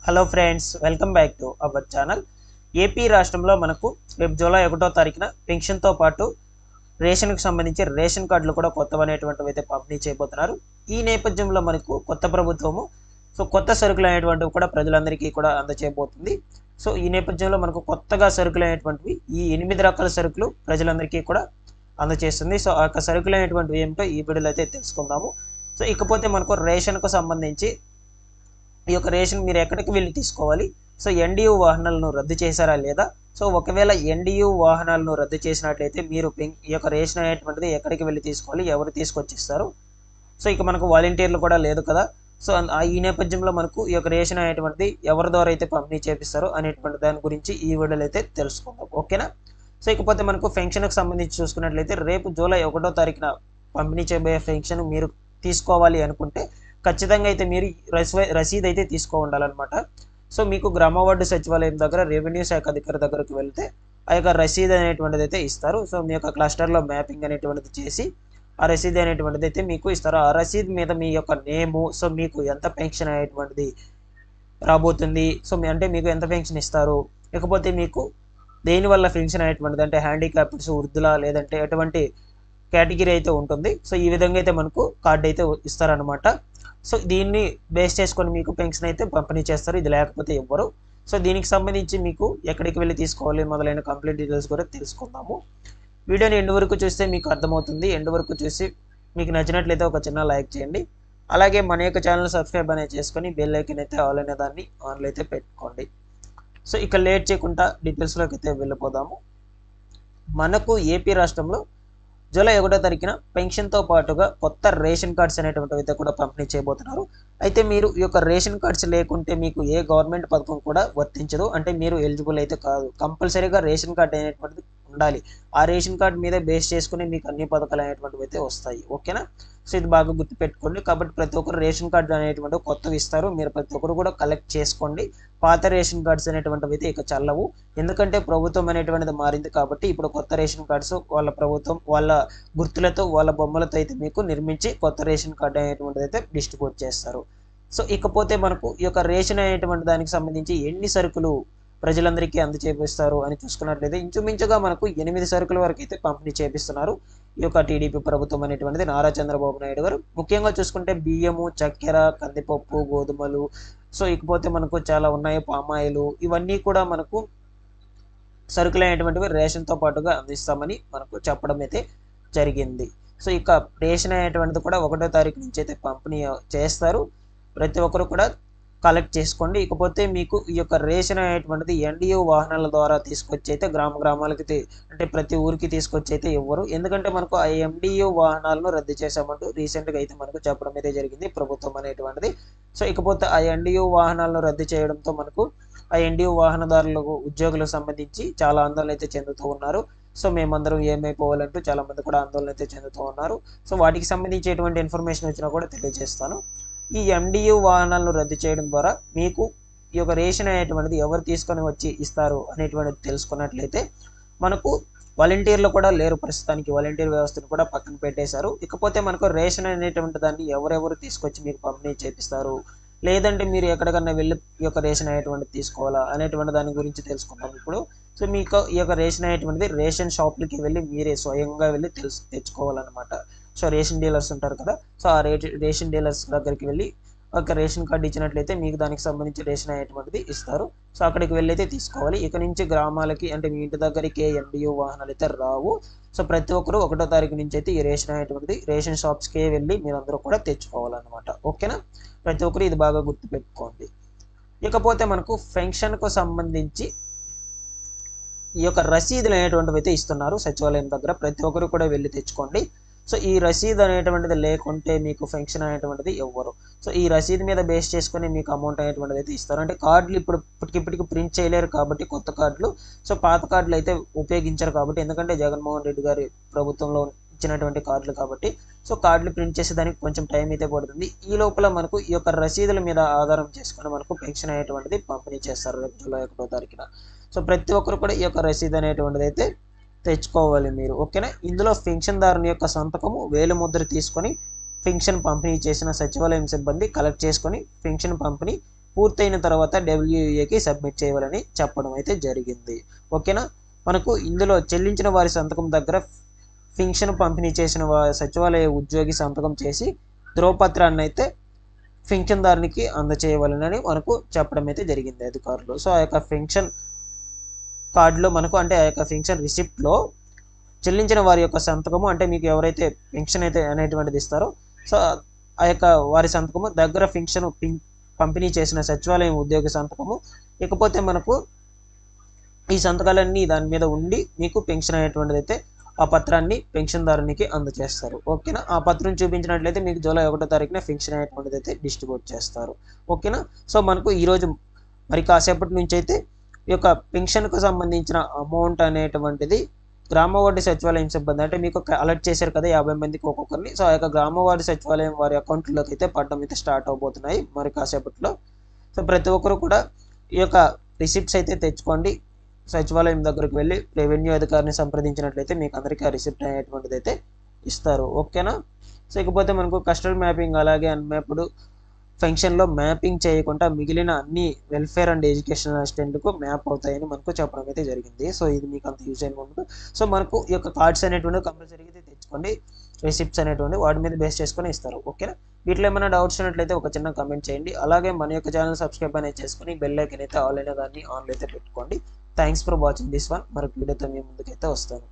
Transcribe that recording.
Hello friends, welcome back to our channel. AP రాష్ట్రంలో మనకు రేపు జూలై 1వ తారీఖున పెన్షన్తో పాటు రేషన్కు సంబంధించి రేషన్ కార్డులు కూడా కొత్తవనేటువంటివి అయితే పంపిణీ చేయబోతున్నారు. ఈ నేపథ్యంలో మనకు కొత్త ప్రభుత్వము కొత్త సరుకులు అనేటువంటివి కూడా ప్రజలందరికీ కూడా అందజేయబోతుంది. ఈ నేపథ్యంలో మనకు కొత్తగా సరుకులు అనేటువంటివి ఈ 8 రకాల సరుకులు ప్రజలందరికీ కూడా అందజేస్తుంది. ఆ యొక్క సరుకులు అనేటువంటివి ఏమిటో ఈ వీడియోలో అయితే తెలుసుకుందాము. ఇకపోతే మనకు రేషన్కు సంబంధించి ఈ యొక్క రేషన్ మీరు ఎక్కడికి వెళ్ళి తీసుకోవాలి? ఎన్‌డీయూ వాహనాలను రద్దు చేశారా లేదా? ఒకవేళ ఎన్‌డీయూ వాహనాలను రద్దు చేసినట్లయితే మీరు ఈ యొక్క రేషన్ అనేటువంటిది ఎక్కడికి వెళ్ళి తీసుకోవాలి? ఎవరు తీసుకొచ్చి ఇస్తారు? ఇక మనకు వాలంటీర్లు కూడా లేదు కదా. ఈ నేపథ్యంలో మనకు ఈ యొక్క రేషన్ అనేటువంటిది ఎవరి ద్వారా అయితే పంపిణీ చేపిస్తారో అనేటువంటి దాని గురించి ఈ వీడియోలో అయితే తెలుసుకుందాం. ఓకేనా? ఇకపోతే మనకు పెన్షన్‌కి సంబంధించి చూసుకున్నట్లయితే రేపు జూలై 1వ తారీఖున పంపిణీ చేయబోయే పెన్షన్ మీరు తీసుకోవాలి అనుకుంటే ఖచ్చితంగా అయితే మీరు రసీదు అయితే తీసుకో ఉండాలన్నమాట. మీకు గ్రామ వార్డు సచివాలయం దగ్గర రెవెన్యూ శాఖ అధికారి దగ్గరకు వెళ్తే ఆ యొక్క రసీదు అనేటువంటిది అయితే ఇస్తారు. మీ యొక్క క్లస్టర్లో మ్యాపింగ్ అనేటువంటిది చేసి ఆ రసీదు అనేటువంటిది అయితే మీకు ఇస్తారు. ఆ రసీదు మీద మీ యొక్క నేము, మీకు ఎంత పెన్షన్ అనేటువంటిది రాబోతుంది, అంటే మీకు ఎంత పెన్షన్ ఇస్తారు, ఇకపోతే మీకు దేనివల్ల పెన్షన్ అనేటువంటిది, అంటే హ్యాండిక్యాప్డ్స్, వృద్ధుల, లేదంటే ఎటువంటి కేటగిరీ అయితే ఉంటుంది. ఈ విధంగా అయితే మనకు కార్డు అయితే ఇస్తారనమాట. దీన్ని బేస్ చేసుకొని మీకు పెన్షన్ అయితే పంపిణీ చేస్తారు. ఇది లేకపోతే ఇవ్వరు. దీనికి సంబంధించి మీకు ఎక్కడికి వెళ్ళి తీసుకోవాలి మొదలైన కంప్లీట్ డీటెయిల్స్ కూడా తెలుసుకుందాము. వీడియోని ఎండ్ వరకు చూస్తే మీకు అర్థమవుతుంది. ఎండ్ వరకు చూసి మీకు నచ్చినట్లయితే ఒక చిన్న లైక్ చేయండి. అలాగే మన యొక్క ఛానల్ సబ్స్క్రైబ్ అనేది చేసుకొని బెల్ ఐకాన్ అయితే ఆల్ అనే దాన్ని ఆన్లో అయితే పెట్టుకోండి. ఇక లేట్ చేయకుండా డీటెయిల్స్లోకి అయితే వెళ్ళిపోదాము. మనకు ఏపీ రాష్ట్రంలో జూలై 1వ తారీఖున పెన్షన్తో పాటుగా కొత్త రేషన్ కార్డ్స్ అనేటువంటివి అయితే కూడా పంపిణీ చేయబోతున్నారు. అయితే మీరు ఈ యొక్క రేషన్ కార్డ్స్ లేకుంటే మీకు ఏ గవర్నమెంట్ పథకం కూడా వర్తించదు, అంటే మీరు ఎలిజిబుల్ అయితే కాదు. కంపల్సరీగా రేషన్ కార్డ్ అనేటువంటిది ఉండాలి. ఆ రేషన్ కార్డ్ మీద బేస్ చేసుకుని మీకు అన్ని పథకాలు అనేటువంటివి అయితే వస్తాయి. ఓకేనా? ఇది బాగా గుర్తుపెట్టుకోండి. కాబట్టి ప్రతి ఒక్కరు రేషన్ కార్డు అనేటువంటివి కొత్తవి ఇస్తారు. మీరు ప్రతి ఒక్కరు కూడా కలెక్ట్ చేసుకోండి. పాత రేషన్ కార్డ్స్ అనేటువంటివి అయితే ఇక చల్లవు. ఎందుకంటే ప్రభుత్వం అనేటువంటిది మారింది కాబట్టి ఇప్పుడు కొత్త రేషన్ కార్డ్స్ వాళ్ళ ప్రభుత్వం వాళ్ళ గుర్తులతో, వాళ్ళ బొమ్మలతో అయితే మీకు నిర్మించి కొత్త రేషన్ కార్డు అనేటువంటిది అయితే డిస్ట్రిబ్యూట్ చేస్తారు. ఇకపోతే మనకు ఈ యొక్క రేషన్ అనేటువంటి దానికి సంబంధించి ఎన్ని సరుకులు ప్రజలందరికీ అందజేపిస్తారు అని చూసుకున్నట్లయితే ఇంచుమించుగా మనకు 8 సరుకుల వరకు అయితే పంపిణీ చేపిస్తున్నారు ఈ యొక్క టీడీపీ ప్రభుత్వం అనేటువంటిది, నారా చంద్రబాబు నాయుడు గారు. ముఖ్యంగా చూసుకుంటే బియ్యము, చక్కెర, కందిపప్పు, గోధుమలు, ఇకపోతే మనకు చాలా ఉన్నాయి, పామాయిలు, ఇవన్నీ కూడా మనకు సరుకులు అనేటువంటివి రేషన్తో పాటుగా అందిస్తామని మనకు చెప్పడం అయితే జరిగింది. ఇక రేషన్ అనేటువంటిది కూడా 1వ తారీఖు నుంచి అయితే పంపిణీ చేస్తారు. ప్రతి ఒక్కరు కూడా కలెక్ట్ చేసుకోండి. ఇకపోతే మీకు ఈ యొక్క రేషన్ అనేటువంటిది ఎన్‌డీయూ వాహనాల ద్వారా తీసుకొచ్చి అయితే గ్రామాలకి, అంటే ప్రతి ఊరికి తీసుకొచ్చి అయితే ఇవ్వరు. ఎందుకంటే మనకు ఆ ఎన్‌డీయూ వాహనాలను రద్దు చేశామంటూ రీసెంట్గా అయితే మనకు చెప్పడం అయితే జరిగింది ప్రభుత్వం అనేటువంటిది. ఇకపోతే ఆ ఎన్‌డీయూ వాహనాలను రద్దు చేయడంతో మనకు ఆ ఎన్‌డీయూ వాహనదారులకు, ఉద్యోగులకు సంబంధించి చాలా ఆందోళన అయితే చెందుతూ ఉన్నారు. మేమందరం ఏమైపోవాలంటూ చాలా మంది కూడా ఆందోళన అయితే చెందుతూ ఉన్నారు. వాటికి సంబంధించి ఎటువంటి ఇన్ఫర్మేషన్ వచ్చినా కూడా తెలియజేస్తాను. ఈ ఎన్‌డీయూ వాహనాలను రద్దు చేయడం ద్వారా మీకు ఈ యొక్క రేషన్ అనేటువంటిది ఎవరు తీసుకొని వచ్చి ఇస్తారు అనేటువంటిది తెలుసుకున్నట్లయితే మనకు వాలంటీర్లు కూడా లేరు ప్రస్తుతానికి. వాలంటీర్ వ్యవస్థను కూడా పక్కన పెట్టేశారు. ఇకపోతే మనకు రేషన్ అనేటువంటి దాన్ని ఎవరెవరు తీసుకొచ్చి మీకు పంపిణీ చేపిస్తారు, లేదంటే మీరు ఎక్కడికన్నా వెళ్ళి ఈ యొక్క రేషన్ అనేటువంటిది తీసుకోవాలా అనేటువంటి దాని గురించి తెలుసుకుందాం ఇప్పుడు. మీకు ఈ యొక్క రేషన్ అనేటువంటిది రేషన్ షాపులకి వెళ్ళి మీరే స్వయంగా వెళ్ళి తెచ్చుకోవాలన్నమాట. రేషన్ డీలర్స్ ఉంటారు కదా, ఆ రేషన్ డీలర్స్ దగ్గరికి వెళ్ళి ఒక రేషన్ కార్డు ఇచ్చినట్లయితే మీకు దానికి సంబంధించి రేషన్ అనేటువంటిది ఇస్తారు. అక్కడికి వెళ్ళి అయితే తీసుకోవాలి. ఇక నుంచి గ్రామాలకి, అంటే మీ ఇంటి దగ్గరికి ఎన్‌డీయూ వాహనాలు అయితే రావు. ప్రతి ఒక్కరు 1వ తారీఖు నుంచి అయితే ఈ రేషన్ అనేటువంటిది రేషన్ షాప్స్కే వెళ్ళి మీరందరూ కూడా తెచ్చుకోవాలన్నమాట. ఓకేనా? ప్రతి ఒక్కరు ఇది బాగా గుర్తుపెట్టుకోండి. ఇకపోతే మనకు పెన్షన్కు సంబంధించి ఈ యొక్క రసీదులు అనేటువంటివి అయితే ఇస్తున్నారు సచివాలయం దగ్గర. ప్రతి ఒక్కరు కూడా వెళ్ళి తెచ్చుకోండి. ఈ రసీదు అనేటువంటిది లేకుంటే మీకు పెన్షన్ అనేటువంటిది ఇవ్వరు. ఈ రసీదు మీద బేస్ చేసుకొని మీకు అమౌంట్ అనేటువంటిది అయితే ఇస్తారు. అంటే కార్డులు ఇప్పటికిప్పటికి ప్రింట్ చేయలేరు కాబట్టి కొత్త కార్డులు, పాత కార్డులు అయితే ఉపయోగించరు కాబట్టి, ఎందుకంటే జగన్మోహన్ రెడ్డి గారి ప్రభుత్వంలో ఇచ్చినటువంటి కార్డులు కాబట్టి కార్డులు ప్రింట్ చేసేదానికి కొంచెం టైం అయితే పడుతుంది. ఈ లోపల మనకు ఈ యొక్క రసీదుల మీద ఆధారం చేసుకొని మనకు పెన్షన్ అనేటువంటిది పంపిణీ చేస్తారు రేపు జూలై 1వ తారీఖున. ప్రతి ఒక్కరు కూడా ఈ యొక్క రసీదు అనేటువంటిది అయితే తెచ్చుకోవాలి మీరు. ఓకేనా? ఇందులో పెన్షన్దారుని యొక్క సంతకము, వేలిముద్ర తీసుకొని పెన్షన్ పంపిణీ చేసిన సచివాలయం సిబ్బంది కలెక్ట్ చేసుకొని పెన్షన్ పంపిణీ పూర్తయిన తర్వాత డబ్ల్యూఏకి సబ్మిట్ చేయాలని చెప్పడం అయితే జరిగింది. ఓకేనా. మనకు ఇందులో చెల్లించిన వారి సంతకం దగ్గర పింఛను పంపిణీ చేసిన సచివాలయ ఉద్యోగి సంతకం చేసి ధ్రువపత్రాన్ని అయితే పింఛన్దారునికి అందచేయవలనని మనకు చెప్పడం అయితే జరిగింది అధికారులు. సో ఆ యొక్క పింఛన్ కార్డులో మనకు అంటే ఆ యొక్క పింఛన్ రిసిప్ట్లో చెల్లించిన వారి యొక్క సంతకము, అంటే మీకు ఎవరైతే పెన్షన్ అయితే అనేటువంటిది ఇస్తారో సో ఆ యొక్క వారి సంతకము, దగ్గర పింఛను పంపిణీ చేసిన సచివాలయం ఉద్యోగి సంతకము, ఇకపోతే మనకు ఈ సంతకాలన్నీ దాని మీద ఉండి మీకు పెన్షన్ అనేటువంటిది అయితే ఆ పత్రాన్ని పెన్షన్దారునికి అందజేస్తారు. ఓకేనా. ఆ పత్రం చూపించినట్లయితే మీకు జూలై 1వ తారీఖున పెన్షన్ అనేటువంటిది అయితే డిస్ట్రిబ్యూట్ చేస్తారు. ఓకేనా. సో మనకు ఈరోజు మరి కాసేపటి నుంచి అయితే ఈ యొక్క పెన్షన్కు సంబంధించిన అమౌంట్ అనేటువంటిది గ్రామ వార్డు సచివాలయం సిబ్బంది అంటే మీకు అలర్ట్ చేశారు కదా 50 మందికి ఒక్కొక్కరిని. సో ఆ యొక్క గ్రామ వార్డు సచివాలయం వారి అకౌంట్లోకి అయితే పడడం అయితే స్టార్ట్ అవబోతున్నాయి మరి కాసేపట్లో. సో ప్రతి ఒక్కరు కూడా ఈ యొక్క రిసిప్ట్స్ అయితే తెచ్చుకోండి. సచివాలయం దగ్గరకు వెళ్ళి రెవెన్యూ అధికారిని సంప్రదించినట్లయితే మీకు అందరికీ ఆ రిసిప్ట్ అనేటువంటిది అయితే ఇస్తారు. ఓకేనా. సో ఇకపోతే మనకు కస్టమర్ మ్యాపింగ్ అలాగే అన్మ్యాప్డ్ ఫంక్షన్లో మ్యాపింగ్ చేయకుండా మిగిలిన అన్ని వెల్ఫేర్ అండ్ ఎడ్యుకేషనల్ అసిస్టెంట్కు మ్యాప్ అవుతాయని మనకు చెప్పడం అయితే జరిగింది. సో ఇది మీకు అంత యూజ్ అయిన ఉంటుంది. సో మనకు ఈ యొక్క కార్డ్స్ అనేటువంటి కంపల్సరీగా అయితే తెచ్చుకోండి. రిసిప్ట్స్ అనేటువంటి వాటి మీద బేస్ చేసుకొని ఇస్తారు. ఓకేనా. వీటిలో ఏమైనా డౌట్స్ ఉన్నట్లయితే ఒక చిన్న కమెంట్ చేయండి. అలాగే మన యొక్క ఛానల్ సబ్స్క్రైబ్ అనేది చేసుకొని బెల్ ఐకాన్ అయితే ఆల్ అయిన దాన్ని ఆన్లో అయితే పెట్టుకోండి. Thanks for watching this one. మరొక వీడియోతో మీ ముందుకైతే వస్తాను.